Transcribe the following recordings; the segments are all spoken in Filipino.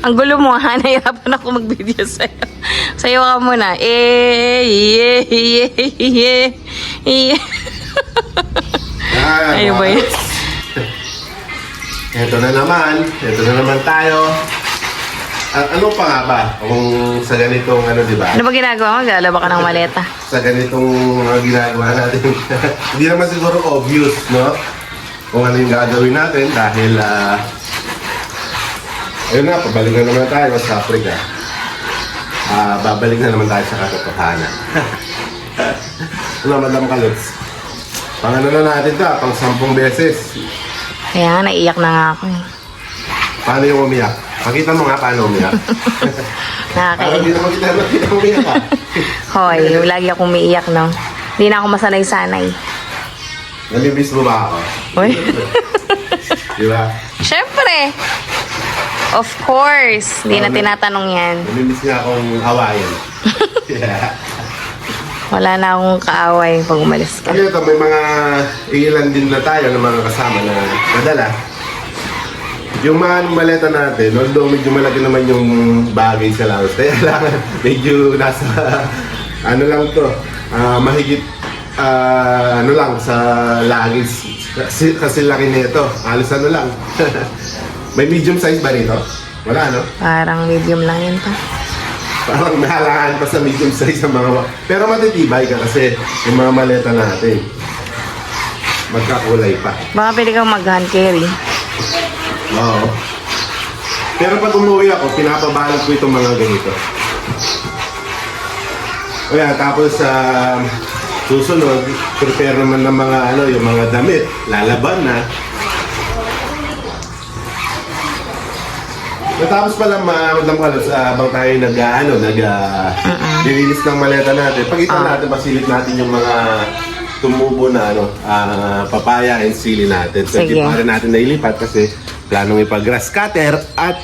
Ang gulo mo ha, nahirapan ako mag-video sa'yo. Sayo ka muna. Ayun ba yun? Ito na naman tayo. Ano pa nga ba? Kung sa ganitong di ba? Ano ba ginagawa mo? Galaba ka ng maleta. Sa ganitong ginagawa natin. Hindi naman siguro obvious, no? Kung ano yung gagawin natin dahil ayun na, pabalik na naman tayo sa Africa. Babalik na naman tayo sa katotohanan. Ano, Madam Kalots? Pang ano na natin ito, pang 10 beses. Kaya nga, naiyak na nga ako eh. Paano yung umiyak? Pakita mo nga paano umiyak. Parang hindi naman kita umiyak ha. Hoy, lagi akong umiiyak, no? Hindi na ako masanay-sanay. Nalibis mo ba ako? Hoy? Di ba? Siyempre! Of course! Hindi na tinatanong yan. Nalibis nga akong awayan. Yeah. Wala na akong kaaway pag umalis ka. Kaya ito, may mga ilan din na tayo ng mga kasama na nadala. Yung mga maleta natin, although medyo malaki naman yung bagay sa langis, kaya lang medyo nasa, ano lang to, mahigit, ano lang, sa langis. Kasi laki nito, alis ano lang. May medium size ba nito? Wala, no? Parang medium lang yun pa. Parang nahalaan pa sa medium size ang mga... Pero matitibay ka kasi yung mga maleta natin. Magkakulay pa. Baka pwede kang mag-hand carry. Oo. Pero pag umuwi ako, pinapabalot ko itong mga ganito. O yan, tapos susunod, prepare naman ng mga yung mga damit. Lalaban na. Natapos pala Madam Kalots, habang tayo nilinis ng maleta natin. Pag-ito natin, pasilip natin yung mga tumubo na papaya and sili natin. So, hindi pa rin natin nailipat kasi planong ipag-grass cutter at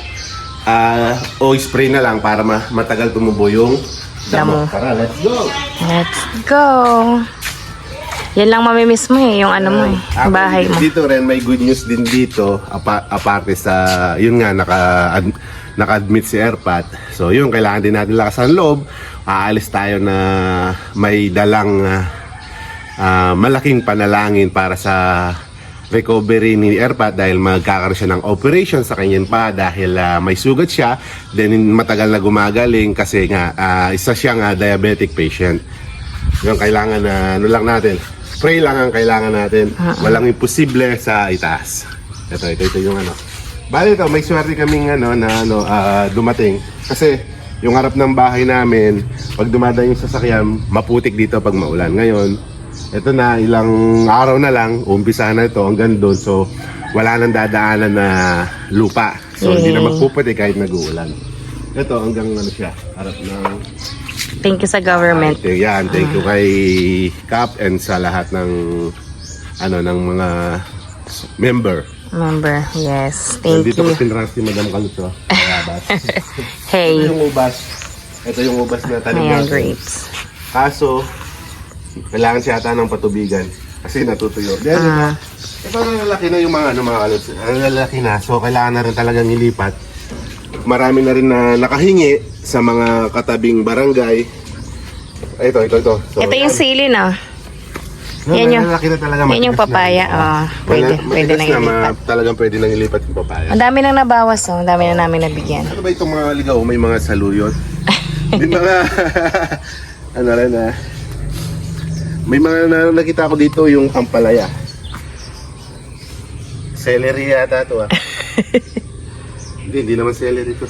spray na lang para matagal tumubo yung damo. Tara, let's go! Let's go! Yan lang mamimiss mo yung ano mo yung bahay mo. Dito rin, may good news din dito, aparte sa, yun nga, naka-admit si Airpat. So yun, kailangan din natin lakasan loob. Aalis tayo na may dalang malaking panalangin para sa recovery ni Airpat dahil magkakaroon siya ng operation sa kanyang pa dahil may sugat siya, then matagal na gumagaling kasi nga isa siyang diabetic patient. Yung kailangan ano lang natin, spray lang ang kailangan natin. Walang imposible sa itaas. Ito yung Bali ito, may swerte kaming dumating. Kasi yung harap ng bahay namin, pag dumadaan yung sasakyan, maputik dito pag maulan. Ngayon, ito na, ilang araw na lang, umpisa na ito hanggang doon. So, wala nang dadaanan na lupa. So, hindi na magpuputik kahit nag-uulan. Ito, hanggang siya, harap ng... Thank you sa government. Yan, thank you kay Cap and sa lahat ng ng mga member. Yes. Thank Dito you. ko pinras si Madam Kalots. Hey. Ito yung ubas na tanim Ayan, natin. grapes. Kaso, kailangan siya ata ng patubigan kasi natutuyo. Ito lalaki na yung mga Kalots. Lalaki na. So, kailangan na rin talagang ilipat. Marami na rin na nakahingi sa mga katabing barangay. Ito. So, Ito yung sili na. Yan yung, yan yung papaya. Pwede na ilipat. Talagang pwede nang ilipat yung papaya. Ang dami nang nabawas. Ang dami na namin nabigyan. Ano ba itong mga ligaw? May mga saluyot? May mga... May mga nakita ko dito yung ampalaya. Celery yata ito Hindi naman celery ito.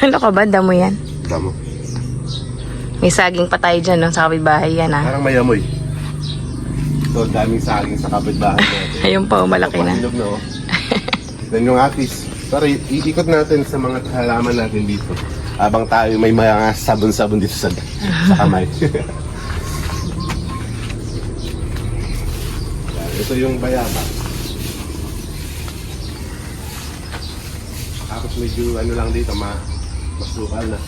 Ano ka ba? Damo yan. Damo. May saging pa tayo dyan, sa kapitbahay yan Parang may amoy. Ito, daming saging sa kapitbahay natin. Ayun pa, malaki na. Pahilog na Then yung atis. Pero iikot natin sa mga halaman natin dito. Habang tayo may mga sabon-sabon dito sa kamay. Ito yung bayaba. Tapos medyo lang dito, masukal na.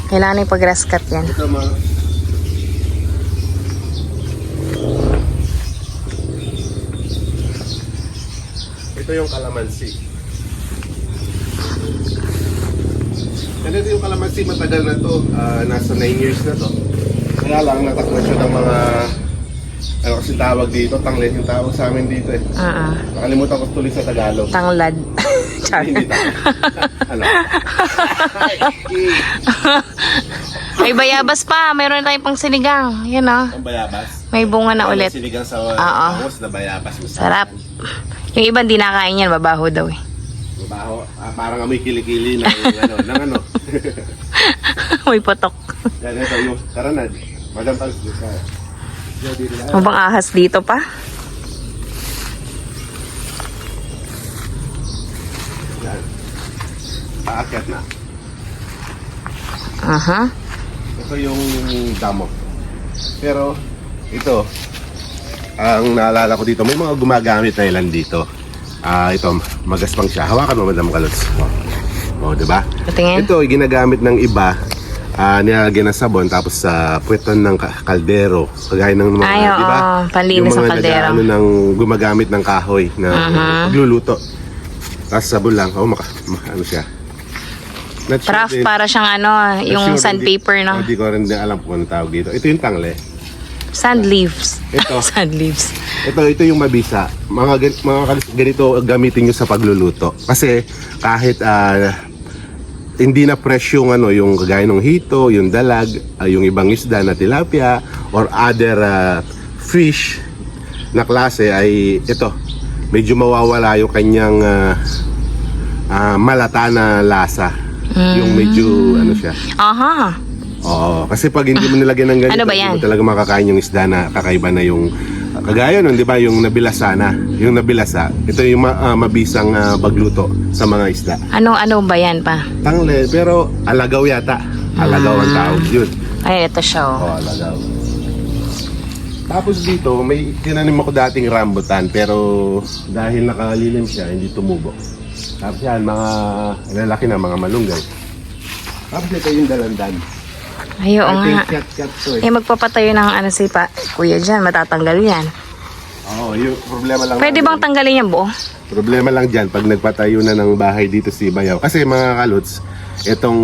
Kailangan yung pag-grass cut yan. Ito Ito yung kalamansi. Kasi yung kalamansi matagal na to, nasa 9 years na to. Kaya lang natakpan siya ng mga, ano kasi tawag dito, tanglet yung tawag sa amin dito eh. Nakalimutan ko tuloy sa Tagalog. Tanglad. Char. Hindi ano? May bayabas pa. Meron tayong pang sinigang. Yan o. Ang bayabas. May bunga na ulit. Sinigang sa Oo. bangus na bayabas. Sarap. Yung iba hindi nakain yan. Babaho daw eh. Mabaho. Parang amoy kilikili ng ano. May potok. Yan ito yung, tara na. Madam Pals. Mabang ahas dito pa. Yan. Paakyat na. Aha. Ito yung damo. Pero, ito, ang naalala ko dito, may mga gumagamit na ilan dito. Ito, magaspang siya. Hawakan mo, Madam Kalots. Diba? Patingin. Ito, ginagamit ng iba, nilalagyan ng sabon, tapos sa puwetan ng kaldero. Kagaya ng mga, Ay, oo. diba? Panlinis ng kaldero. Yung mga gumagamit ng kahoy na pagluluto. Tapos sabon lang. Ano siya? Not sure Craft din. para siyang ano, yung sandpaper, no? Hindi ko rin alam kung ano tawag dito. Ito yung tangle. Sand leaves. Ito. Sand leaves. Ito yung mabisa. Mga ganito gamitin nyo sa pagluluto. Kasi kahit hindi na fresh yung yung kagaya ng hito, yung dalag, yung ibang isda na tilapia or other fish na klase ay ito. Medyo mawawala yung kanyang malata na lasa. Yung medyo ano siya. Aha. Oo, kasi pag hindi mo nilagyan ng ganito, Ano ba hindi yan? mo talaga makakain yung isda na kakaiba na yung kagaya nun, di ba, yung nabilasa na. Yung nabilasa, ito yung mabisang pagluto sa mga isda. Ano ba yan pa? Tangle, pero alagaw yata. Alagaw ang tawag yun. Ay, ito siya. Oo, alagaw. Tapos dito, may tinanim ako dating rambutan, pero dahil nakalilim siya, hindi tumubo. Tapos yan, mga lalaki na, mga malunggay. Tapos ito yung dalandan. Ayo I think nga. cat to eh. Magpapatayo ng ano si Kuya dyan. Matatanggal yan. Oo, yung problema lang. Pwede bang tanggalin yan buo? Problema lang dyan pag nagpatayo na ng bahay dito si Bayaw. Kasi mga kalots, itong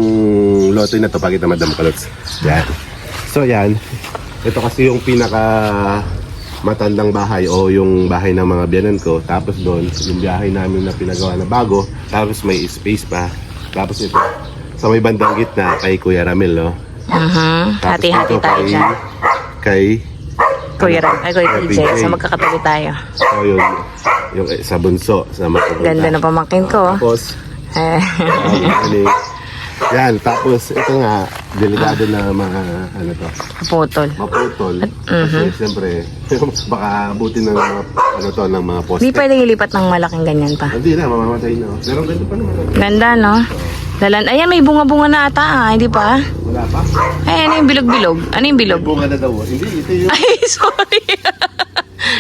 lote na to, pakita Madam Kalots. Yan. So yan, ito kasi yung pinaka matandang bahay o yung bahay ng mga biyanan ko. Tapos doon, yung bahay namin na pinagawa na bago. Tapos may space pa. Tapos ito, sa may bandang gitna kay Kuya Ramil, no? Hati-hati dito tayo dyan. Kay Kuya TJ. So magkakatabi tayo. so yung sa bunso, sa matanda. Ganda na pamangkin ko. Tapos, Eh. yan, tapos ito nga, delikado na mga ano to, Putol. maputol. Kasi siyempre, baka abutin ng mga ano to, ng mga poste. Hindi pwedeng ilipat ng malaking ganyan pa. Hindi na, mamamatay na. Pero ganito pa naman. Ganda, no? Ayan, may bunga-bunga na ata, hindi pa? Wala pa? Ay, ano yung bilog-bilog? Ano yung bilog? Bunga na daw. Hindi, ito yung... Ay, sorry.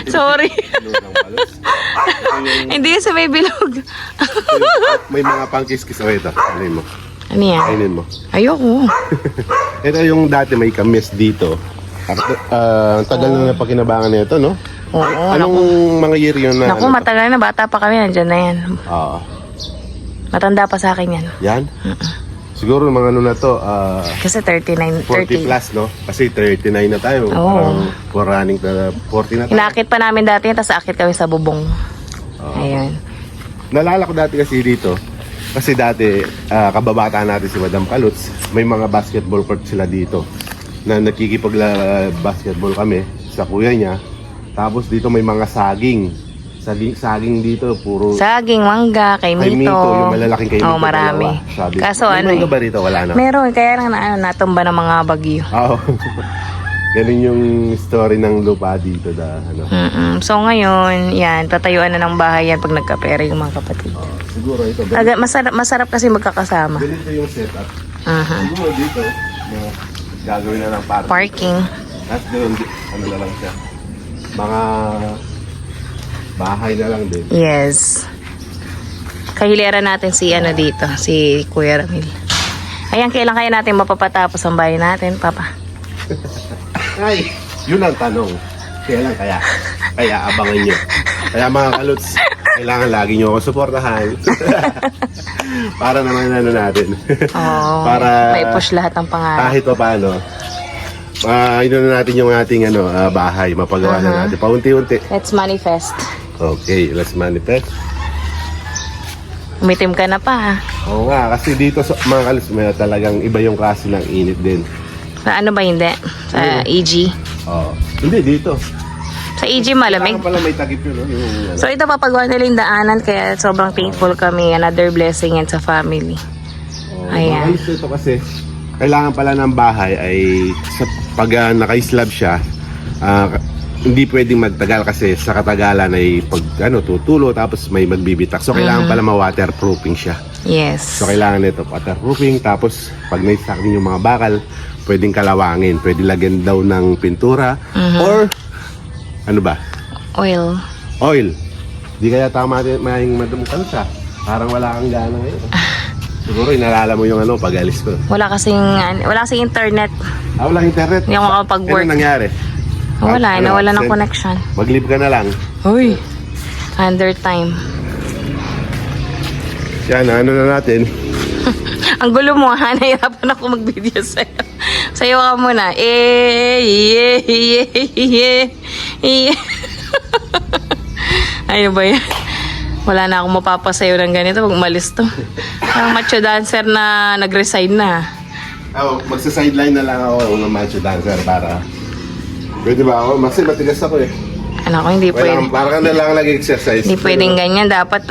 Sorry. Ano lang pala. Ito yung... Hindi sa may bilog. May mga pangkis-kis. Oh, ito. Kainin mo. Ano yan? Kainin mo. Ayoko. Ito yung dati may kamis dito. Tagal na napakinabangan nito, no? Oo, Anong mga year yun na? Naku, matagal na. Bata pa kami. Nandyan na yan. Oo. Matanda pa sa akin yan. Yan? Siguro mga ano na to, Kasi 39, 40 30. plus, no? Kasi 39 na tayo. Oo. Parang for running na 40 na tayo. Inakit pa namin dati yan, tapos akit kami sa bubong. Ayun. Nalala ko dati kasi dito, kasi dati, kababata natin si Madam Kalots, may mga basketball court sila dito na nakikipag-basketball kami sa kuya niya. Tapos dito may mga saging. Saging dito, puro... Saging, mangga, kay Kay Mito. yung malalaking kay Mito. Oo, marami. Dalawa, sabi. Kaso May ano mangga ba rito? Wala na. Meron, kaya lang natumba ng mga bagyo. Oo. Ganun yung story ng lupa dito da, ano. So ngayon, yan, tatayuan na ng bahay yan pag nagkapera yung mga kapatid. Siguro ito. Masarap kasi magkakasama. Ganito yung setup. Aha. Siguro dito, gagawin na ng parking. Parking. At doon, ano na lang siya. Mga bahay na lang din. Yes. Kahiliran natin si ano dito, si Kuya Ramil. Ayan, kailan kaya natin mapapatapos ang bahay natin, Papa? Ay, yun ang tanong. Kailan kaya? Kaya abangan nyo. Kaya mga kalots, Kailangan lagi nyo ako suportahan. Para naman ano natin. Oo, Para may push lahat ng pangarap. kahit pa paano, ino na natin yung ating bahay. Mapagawa na natin. Paunti-unti. Let's manifest. Okay, let's manifest. Umitim ka na pa. Oo nga, kasi dito sa mga kalis, may talagang iba yung klase ng init din. Sa ano ba hindi? Sa EG? Oo. Hindi, dito. Sa EG malamig. Kailangan pala may takip yun, no? Yung, So ito papagawa nila yung daanan kaya sobrang thankful kami. Another blessing yan sa family. Ayan. Ayos ito kasi kailangan pala ng bahay ay pag naka-slab siya, hindi pwedeng magtagal kasi sa katagalan ay pag tutulo tapos may magbibitak. So kailangan pala ma-waterproofing siya. Yes. So kailangan nito waterproofing tapos pag na-stack din yung mga bakal, pwedeng kalawangin, pwede lagyan daw ng pintura or ano ba? Oil. Oil. Di kaya tama yung madam kalsa. Parang wala kang gana ngayon. Siguro inalala mo yung pag alis ko. Wala kasing internet. Walang internet. Hindi ako makapag-work. Ano nangyari? Wala, nawala ng send- connection. Mag-leave ka na lang. Uy. Under time. Yan, ano na natin. Ang gulo mo ha, nahirapan ako mag-video sa'yo. Sayo ka muna. Ano ba yan? Wala na akong mapapasayo ng ganito pag umalis to. Ang macho dancer na nag-resign na. Magsa-sideline na lang ako ng macho dancer para... Pwede ba ako? Kasi matigas ako eh. Ano ko, hindi pwede. Parang ka na lang nag-exercise. Hindi pwedeng ganyan. Dapat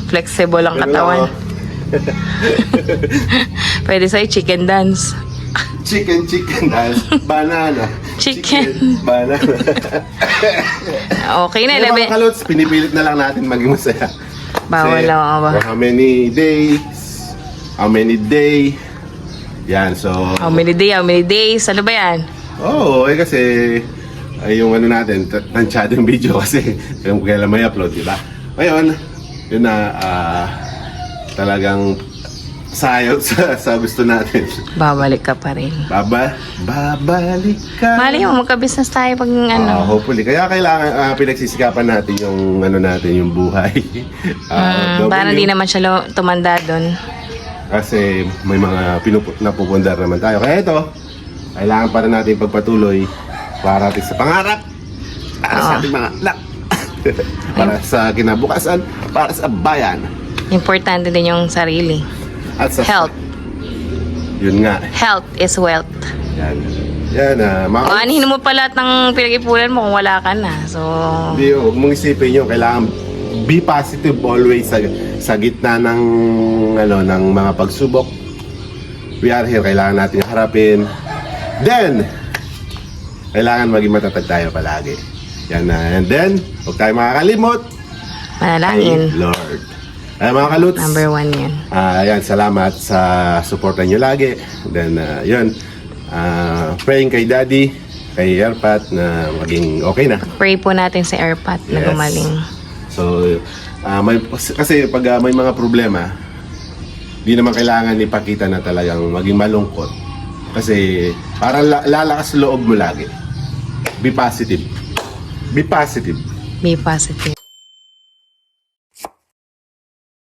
flexible ang katawan. Pwede sa'yo chicken dance. Chicken dance. Banana. Chicken. Banana. Okay na, Yung mga kalots, pinipilit na lang natin maging masaya. Bawal Kasi, ako ba? for how many days? How many day? Yan, so... How many days? Ano ba yan? Oo, kasi ay yung natin, tansyado yung video kasi kung kailan may upload, di ba? Ngayon, yun na talagang sayot sa gusto natin. Babalik ka pa rin. Babalik ka. Mali mo, magka-business tayo pag Hopefully. Kaya kailangan pinagsisikapan natin yung natin, yung buhay. para di naman siya tumanda doon. Kasi may mga napupundar naman tayo. Kaya ito, kailangan pa rin natin pagpatuloy para sa pangarap, para sa ating mga anak, para sa kinabukasan, para sa bayan. Importante din yung sarili. At sa Health. Yun nga. Health is wealth. Yan. Yan, Aanihin mo pa lahat ng pinag-ipunan mo kung wala ka na. So, Hindi, huwag mong isipin yun. Kailangan be positive always sa gitna ng ng mga pagsubok. We are here. Kailangan natin harapin. Then, kailangan maging matatag tayo palagi. Yan na. And then, huwag tayo makakalimot. manalangin. Ay, Lord. Ay, mga kaluts. Number 1 yan. Ayan, salamat sa suporta nyo lagi. Then, yun. Praying kay Daddy, kay Airpat na maging okay na. Pray po natin si Airpat na Yes. gumaling. So, kasi pag may mga problema, di naman kailangan ipakita na talagang maging malungkot. Kasi parang lalakas loob mo lagi. Be positive. Be positive. Be positive.